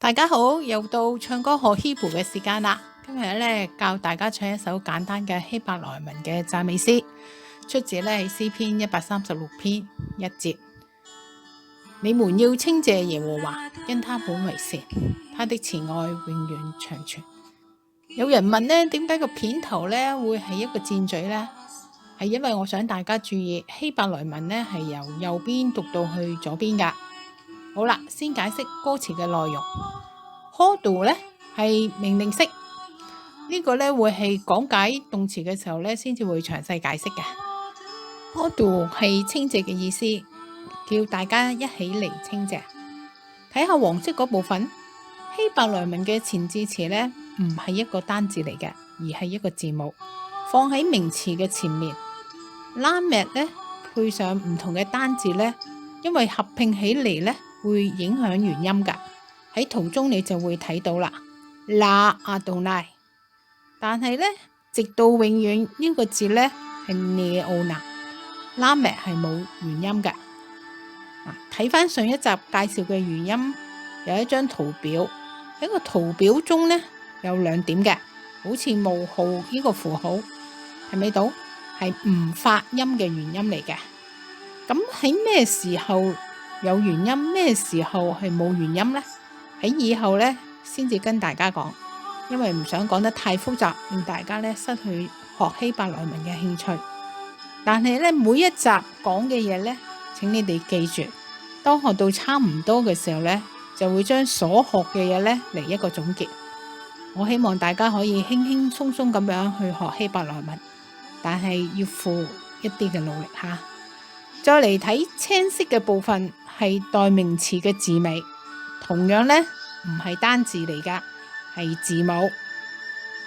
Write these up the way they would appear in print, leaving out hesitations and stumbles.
大家好，又到唱歌學希伯嘅時間啦。今日咧教大家唱一首簡單嘅希伯來文嘅讚美詩，出自咧詩篇136篇1節。你們要稱謝耶和華，因他本為善，他的慈愛永遠長存。有人問呢，點解個片頭咧會係一個箭嘴呢？係因為我想大家注意希伯來文呢係由右邊讀到去左邊噶。好啦，先解釋歌詞嘅內容。Hodu 咧係命令式，呢個咧會係講解動詞嘅時候咧先至會詳細解釋嘅。Hodu 係稱謝嘅意思，叫大家一起嚟稱謝。睇下黃色嗰部分，希伯來文嘅前置詞咧唔係一個單字嚟嘅，而係一個字母放喺名詞嘅前面。Lamed 咧配上唔同嘅單字咧，因為合併起嚟咧會影響原音噶。喺圖中你就會睇到啦，La Adonai，但係咧直到永遠呢個字咧係 Neona，Lamed 係冇原音嘅。睇翻上一集介紹嘅原音，有一張圖表，喺個圖表中咧有兩點嘅，好似冒號呢個符號，睇唔睇到？係唔發音嘅原音嚟嘅。咁喺咩時候有原音，咩時候係冇原音呢？喺以後呢先至跟大家講，因為唔想講得太複雜，令大家呢失去學希伯來文嘅興趣。但係呢每一集講嘅嘢呢，請你哋記住，當學到差唔多嘅時候呢，就會將所學嘅嘢呢嚟一個總結。我希望大家可以輕輕鬆鬆咁樣去學希伯來文，但係要付一啲嘅努力吓。再嚟睇青色嘅部分係代名詞嘅字尾，同樣呢唔係單字嚟噶，係字母。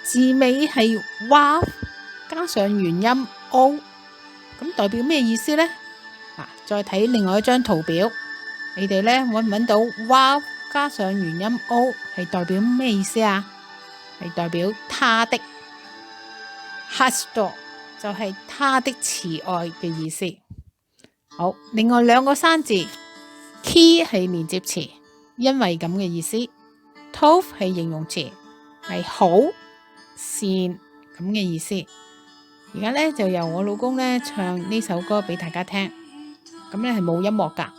字尾係 Wav 加上原音 O， 咁代表咩意思呢？再睇另外一張圖表，你哋呢揾唔揾到 Wav 加上原音 O 係代表咩意思啊？係代表他的 Hasdo 就係他的慈愛嘅意思。好，另外兩個生字 Ki 係連接詞，因為咁嘅意思。Tov 係形容詞，係好善咁嘅意思。而家呢就由我老公呢唱呢首歌俾大家聽，咁呢係冇音樂噶，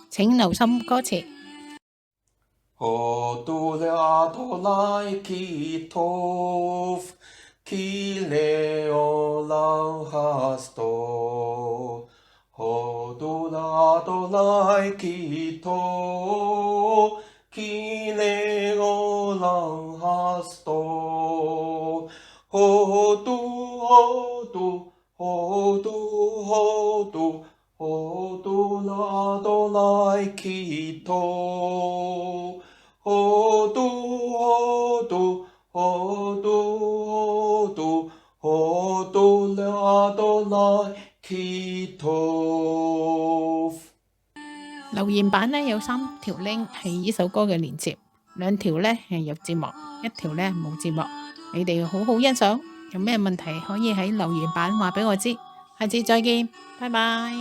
請留心歌詞。Hodu le'Adonai ki tov, ki le'olam hasdo. Hodu le'Adonai ki tov, ki le'olam hasdo. Hodu, hodu, hodu, hodu, hodu le'Adonai ki tov.Hodu, hodu, hodu, hodu, hodu le'Adonai ki tov。留言板呢有3條 link 係呢首歌嘅連接，2條呢係有字幕，1條呢冇字幕。你哋好好欣賞，有咩問題可以喺留言板話俾我知。下次再見，拜拜。